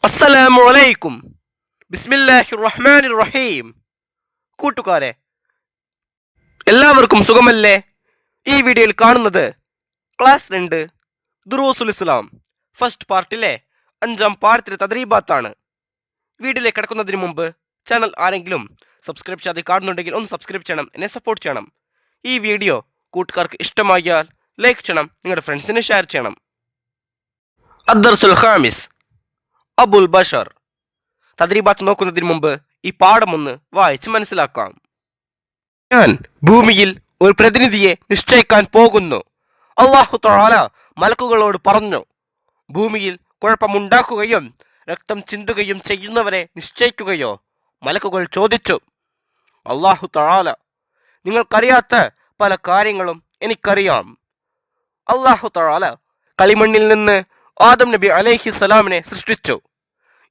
അസ്സലാമു അലൈക്കും. ബിസ്മില്ലാഹിർ റഹ്മാനിർ റഹീം. കൂട്ടുകാരെ, എല്ലാവർക്കും സുഖമല്ലേ? ഈ വീഡിയോയിൽ കാണുന്നത് ക്ലാസ് 2 ദുറൂസുൽ ഇസ്ലാം ഫസ്റ്റ് പാർട്ടിലെ 5-ാം പാഠത്തിലെ തദ്രീബാത്താണ്. വീഡിയോയിലേക്ക് കിടക്കുന്നതിന് മുമ്പ് ചാനൽ ആരെങ്കിലും സബ്സ്ക്രൈബ് ചെയ്യാതെ കാണുന്നുണ്ടെങ്കിൽ ഒന്ന് സബ്സ്ക്രൈബ് ചെയ്യണം, എന്നെ സപ്പോർട്ട് ചെയ്യണം. ഈ വീഡിയോ കൂട്ടുകാർക്ക് ഇഷ്ടമായാൽ ലൈക്ക് ചെയ്യണം, നിങ്ങളുടെ ഫ്രണ്ട്സിന് ഷെയർ ചെയ്യണം. അദ്ദർസുൽ ഖാമിസ് അബുൽ ബഷർ. തദ്രീബാത്ത് നോക്കുന്നതിന് മുമ്പ് ഈ പാഠമൊന്ന് വായിച്ച് മനസ്സിലാക്കാം. ഞാൻ ഭൂമിയിൽ ഒരു പ്രതിനിധിയെ നിശ്ചയിക്കാൻ പോകുന്നു. അല്ലാഹു തആല മലക്കുകളോട് പറഞ്ഞു, ഭൂമിയിൽ കുഴപ്പമുണ്ടാക്കുകയും രക്തം ചിന്തുകയും ചെയ്യുന്നവരെ നിശ്ചയിക്കുകയോ? മലക്കുകൾ ചോദിച്ചു. അല്ലാഹു തആല, നിങ്ങൾക്കറിയാത്ത പല കാര്യങ്ങളും എനിക്കറിയാം. അല്ലാഹു തആല കളിമണ്ണിൽ നിന്ന് ആദം നബി അലൈഹിസ്സലാമിനെ സൃഷ്ടിച്ചു.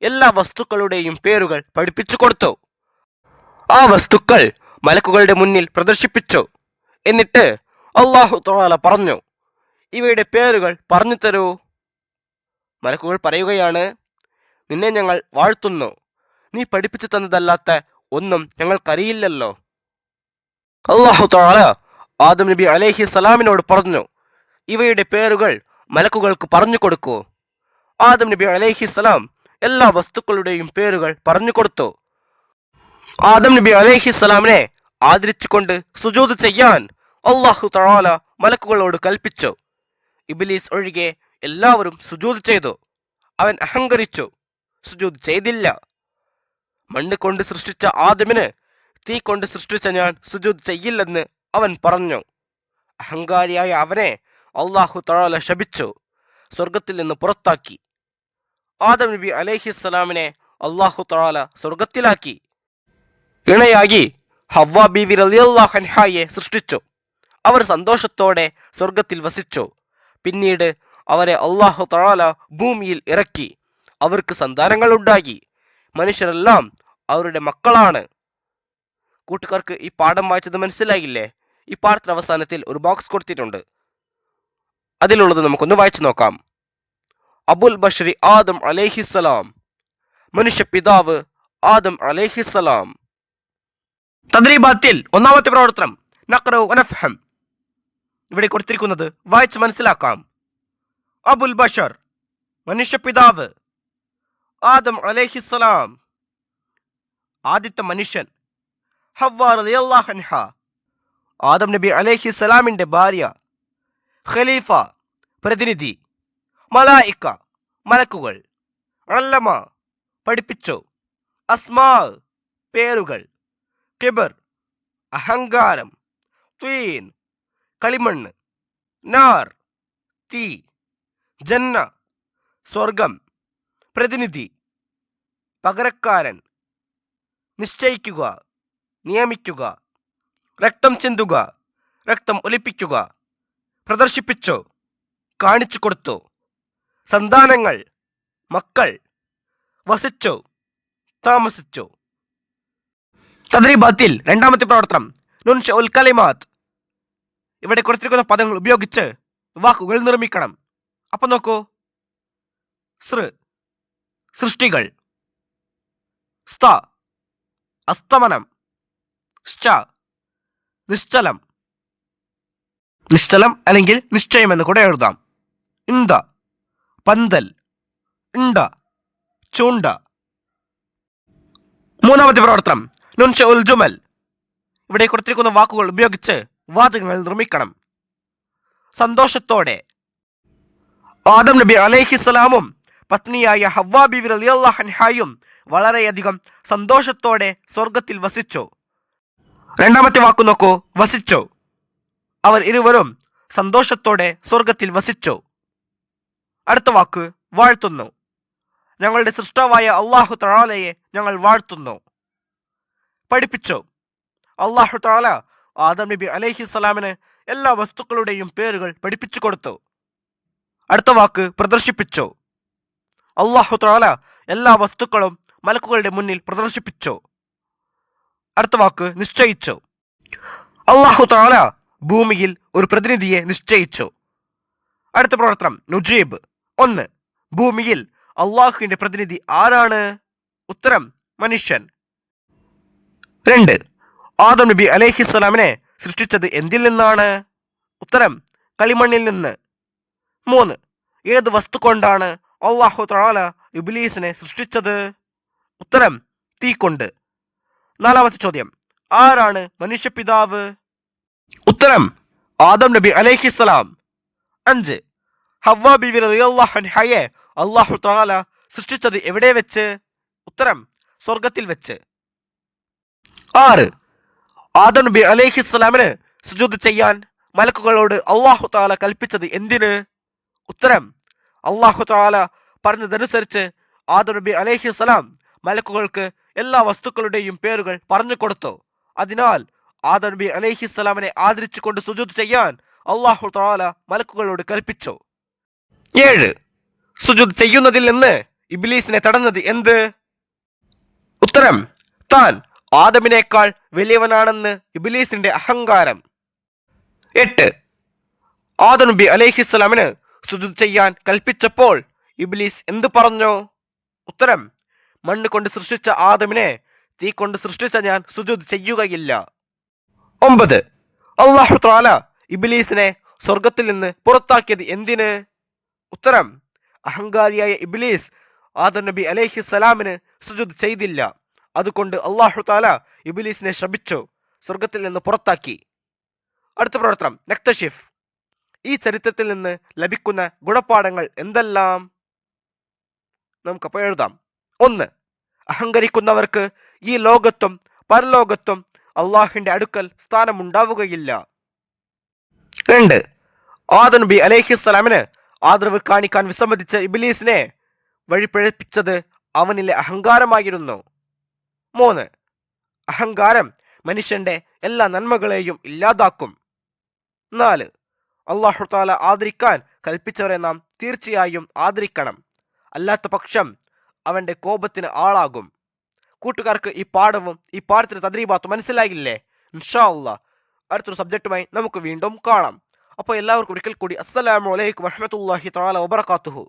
എല്ലാ വസ്തുക്കളുടെയും പേരുകൾ പഠിപ്പിച്ചു കൊടുത്തു. ആ വസ്തുക്കൾ മലക്കുകളുടെ മുന്നിൽ പ്രദർശിപ്പിച്ചു. എന്നിട്ട് അല്ലാഹു തആല പറഞ്ഞു, ഇവയുടെ പേരുകൾ പറഞ്ഞു തരൂ. മലക്കുകൾ പറയുകയാണ്, നിന്നെ ഞങ്ങൾ വാഴ്ത്തുന്നു. നീ പഠിപ്പിച്ചു തന്നതല്ലാത്ത ഒന്നും ഞങ്ങൾക്കറിയില്ലല്ലോ. അല്ലാഹു തആല ആദം നബി അലൈഹിസ്സലാമിനോട് പറഞ്ഞു, ഇവയുടെ പേരുകൾ മലക്കുകൾക്ക് പറഞ്ഞു കൊടുക്കൂ. ആദം നബി അലൈഹിസ്സലാം എല്ലാ വസ്തുക്കളുടെയും പേരുകൾ പറഞ്ഞു കൊടുത്തു. ആദം നബി അലൈഹിസ്സലാമിനെ ആദരിച്ചുകൊണ്ട് സുജൂദ് ചെയ്യാൻ അല്ലാഹു തആല മലക്കുകളോട് കൽപ്പിച്ചു. ഇബ്ലീസ് ഒഴികെ എല്ലാവരും സുജൂദ് ചെയ്തു. അവൻ അഹങ്കരിച്ചു, സുജൂദ് ചെയ്തില്ല. മണ്ണ് കൊണ്ട് സൃഷ്ടിച്ച ആദമിന് തീ കൊണ്ട് സൃഷ്ടിച്ച ഞാൻ സുജൂദ് ചെയ്യില്ലെന്ന് അവൻ പറഞ്ഞു. അഹങ്കാരിയായ അവനെ അല്ലാഹു തആല ശപിച്ചു, സ്വർഗത്തിൽ നിന്ന് പുറത്താക്കി. ആദം നബി അലൈഹിസ്സലാമിനെ അല്ലാഹു തആല സ്വർഗത്തിലാക്കി. ഇണയായി ഹവ്വ ബീവി റളിയല്ലാഹു അൻഹായെ സൃഷ്ടിച്ചു. അവർ സന്തോഷത്തോടെ സ്വർഗത്തിൽ വസിച്ചു. പിന്നീട് അവരെ അല്ലാഹു തആല ഭൂമിയിൽ ഇറക്കി. അവർക്ക് സന്താനങ്ങൾ ഉണ്ടായി. മനുഷ്യരെല്ലാം അവരുടെ മക്കളാണ്. കൂട്ടുകാർക്ക് ഈ പാഠം വായിച്ചത് മനസ്സിലായില്ലേ? ഈ പാഠത്തിന്റെ അവസാനത്തിൽ ഒരു ബോക്സ് കൊടുത്തിട്ടുണ്ട്. അതിലുള്ളത് നമുക്കൊന്ന് വായിച്ചു നോക്കാം. അബുൽ ബഷരി ആദം അലൈഹിസ്സലാം, മനുഷ്യ പിതാവ് ആദം അലൈഹിസ്സലാം. തദ്രീബാത്തിൽ ഒന്നാമത്തെ പ്രവർത്തനം നഖ്റഉ വനഫ്ഹം. ഇവിടെ കൊടുത്തിരിക്കുന്നത് വായിച്ച് മനസ്സിലാക്കാം. അബുൽ ബഷർ, മനുഷ്യ പിതാവ് ആദം അലൈഹിസ്സലാം, ആദ്യത്തെ മനുഷ്യൻ. ഹവ്വ റളിയല്ലാഹു അൻഹ, ആദം നബി അലൈഹിസ്സലാമിന്റെ ഭാര്യ. ഖലീഫ, പ്രതിനിധി. മലായിക്ക, മലക്കുകൾ. അല്ലമ, പഠിപ്പിച്ചു. അസ്മാ, പേരുകൾ. കിബർ, അഹങ്കാരം. ത്വീൻ, കളിമണ്ണ്. നാർ, തീ. ജന്ന, സ്വർഗം. പ്രതിനിധി, പകരക്കാരൻ. നിശ്ചയിക്കുക, നിയമിക്കുക. രക്തം ചിന്തുക, രക്തം ഒലിപ്പിക്കുക. പ്രദർശിപ്പിച്ചു, കാണിച്ചു കൊടുത്തു. സന്താനങ്ങൾ, മക്കൾ. വസിച്ചു, താമസിച്ചു. തദ്രീബാത്തിൽ രണ്ടാമത്തെ പ്രവർത്തനം നുൻശഉൽ കലിമാത്ത്. ഇവിടെ കൊടുത്തിരിക്കുന്ന പദങ്ങൾ ഉപയോഗിച്ച് വാക്കുകൾ നിർമ്മിക്കണം. അപ്പൊ നോക്കൂ. സൃ, സൃഷ്ടികൾ. സ്ത, അസ്തമനം. ശ്ച, നിശ്ചലം. നിശ്ചലം അല്ലെങ്കിൽ നിശ്ചയം എന്ന് കൂടെ എഴുതാം. ഇന്ത, പന്തൽ. ഇണ്ട, ചൂണ്ട. മൂന്നാമത്തെ പ്രവർത്തനം നുൻശഉൽ ജുമൽ. ഇവിടെ കൊടുത്തിരിക്കുന്ന വാക്കുകൾ ഉപയോഗിച്ച് വാചകങ്ങൾ നിർമ്മിക്കണം. സന്തോഷത്തോടെ. ആദം നബി അലൈഹിസ്സലാമും പത്നിയായ ഹവ്വ ബീവി റളിയല്ലാഹു അൻഹായും വളരെയധികം സന്തോഷത്തോടെ സ്വർഗത്തിൽ വസിച്ചു. രണ്ടാമത്തെ വാക്കു നോക്കൂ, വസിച്ചു. അവർ ഇരുവരും സന്തോഷത്തോടെ സ്വർഗത്തിൽ വസിച്ചു. അടുത്ത വാക്ക് വാഴ്ത്തുന്നു. ഞങ്ങളുടെ സൃഷ്ടാവായ അല്ലാഹു തആലയെ ഞങ്ങൾ വാഴ്ത്തുന്നു. പഠിപ്പിച്ചു. അല്ലാഹു തആല ആദം നബി അലൈഹിസ്സലാമിന് എല്ലാ വസ്തുക്കളുടെയും പേരുകൾ പഠിപ്പിച്ചു കൊടുത്തു. അടുത്ത വാക്ക് പ്രദർശിപ്പിച്ചു. അല്ലാഹു തആല എല്ലാ വസ്തുക്കളും മലക്കുകളുടെ മുന്നിൽ പ്രദർശിപ്പിച്ചു. അടുത്ത വാക്ക് നിശ്ചയിച്ചു. അല്ലാഹു തആല ഭൂമിയിൽ ഒരു പ്രതിനിധിയെ നിശ്ചയിച്ചു. അടുത്ത പ്രവർത്തനം നുജീബ്. 1. ഭൂമിയിൽ അള്ളാഹുവിന്റെ പ്രതിനിധി ആരാണ്? ഉത്തരം മനുഷ്യൻ. 2. ആദം നബി അലൈഹിസ്സലാമിനെ സൃഷ്ടിച്ചത് എന്തിൽ നിന്നാണ്? ഉത്തരം കളിമണ്ണിൽ നിന്ന്. 3. ഏത് വസ്തു കൊണ്ടാണ് അല്ലാഹു തആല ഇബ്ലീസിനെ സൃഷ്ടിച്ചത്? ഉത്തരം തീ കൊണ്ട്. 4. ചോദ്യം, ആരാണ് മനുഷ്യപിതാവ്? ഉത്തരം ആദം നബി അലൈഹിസ്സലാം. 5. ഹവ്വ ബിവി റളിയല്ലാഹു അൻഹയെ അല്ലാഹു തആല സൃഷ്ടിച്ചത് എവിടെ വെച്ച്? ഉത്തരം സ്വർഗത്തിൽ വെച്ച്. 6. ആദം നബി അലൈഹിസ്സലാമിന് സുജൂദ് ചെയ്യാൻ മലക്കുകളോട് അല്ലാഹു തആല കൽപ്പിച്ചത് എന്തിന്? ഉത്തരം അല്ലാഹു തആല പറഞ്ഞതനുസരിച്ച് ആദം നബി അലൈഹിസ്സലാം മലക്കുകൾക്ക് എല്ലാ വസ്തുക്കളുടെയും പേരുകൾ പറഞ്ഞു കൊടുത്തു. അതിനാൽ ആദം നബി അലൈഹിസ്സലാമിനെ ആദരിച്ചുകൊണ്ട് സുജൂദ് ചെയ്യാൻ അല്ലാഹു തആല മലക്കുകളോട് കൽപ്പിച്ചു. 7. സുജൂദ് ചെയ്യുന്നതിൽ നിന്ന് ഇബ്ലീസിനെ തടഞ്ഞത് എന്ത്? ഉത്തരം താൻ ആദമിനേക്കാൾ വലിയവനാണെന്ന് ഇബ്ലീസിന്റെ അഹങ്കാരം. 8. ആദം നബി അലൈഹിസ്സലാമിന് സുജൂദ് ചെയ്യാൻ കൽപ്പിച്ചപ്പോൾ ഇബ്ലീസ് എന്ത് പറഞ്ഞു? ഉത്തരം മണ്ണ് കൊണ്ട് സൃഷ്ടിച്ച ആദമിനെ തീ കൊണ്ട് സൃഷ്ടിച്ച ഞാൻ സുജൂദ് ചെയ്യുകയില്ല. 9. അല്ലാഹു തആല ഇബ്ലീസിനെ സ്വർഗത്തിൽ നിന്ന് പുറത്താക്കിയത് എന്തിന്? ഉത്തരം അഹങ്കാരിയായ ഇബ്ലീസ് ആദം നബി അലൈഹിസ്സലാമിന് സുജൂദ് ചെയ്തില്ല. അതുകൊണ്ട് അല്ലാഹു തആല ഇബ്ലീസിനെ ശപിച്ചു, സ്വർഗത്തിൽ നിന്ന് പുറത്താക്കി. അടുത്ത പ്രവർത്തനം നക്തഷിഫ്. ഈ ചരിത്രത്തിൽ നിന്ന് ലഭിക്കുന്ന ഗുണപാഠങ്ങൾ എന്തെല്ലാം? നമുക്കപ്പോൾ എഴുതാം. 1. അഹങ്കരിക്കുന്നവർക്ക് ഈ ലോകത്തും പരലോകത്തും അള്ളാഹുവിന്റെ അടുക്കൽ സ്ഥാനമുണ്ടാവുകയില്ല. 2. ആദം നബി അലൈഹിസ്സലാമിന് ആദരവ് കാണിക്കാൻ വിസമ്മതിച്ച ഇബ്ലീസിനെ വഴിപിഴപ്പിച്ചത് അവനിലെ അഹങ്കാരമായിരുന്നു. 3. അഹങ്കാരം മനുഷ്യന്റെ എല്ലാ നന്മകളെയും ഇല്ലാതാക്കും. 4. അല്ലാഹു തആല ആദരിക്കാൻ കൽപ്പിച്ചവരെ നാം തീർച്ചയായും ആദരിക്കണം, അല്ലാത്ത പക്ഷം അവന്റെ കോപത്തിന് ആളാകും. കൂട്ടുകാർക്ക് ഈ പാഠവും ഈ പാഠത്തിന്റെ തദ്രീബാത്തും മനസ്സിലായില്ലേ? ഇൻഷാ അല്ലാഹ് അടുത്തൊരു സബ്ജക്റ്റുമായി നമുക്ക് വീണ്ടും കാണാം. അപ്പോൾ എല്ലാവർക്കും ഒരിക്കൽ കൂടി അസ്സലാമു അലൈക്കും വറഹ്മത്തുള്ളാഹി തആല വബറകാതുഹു.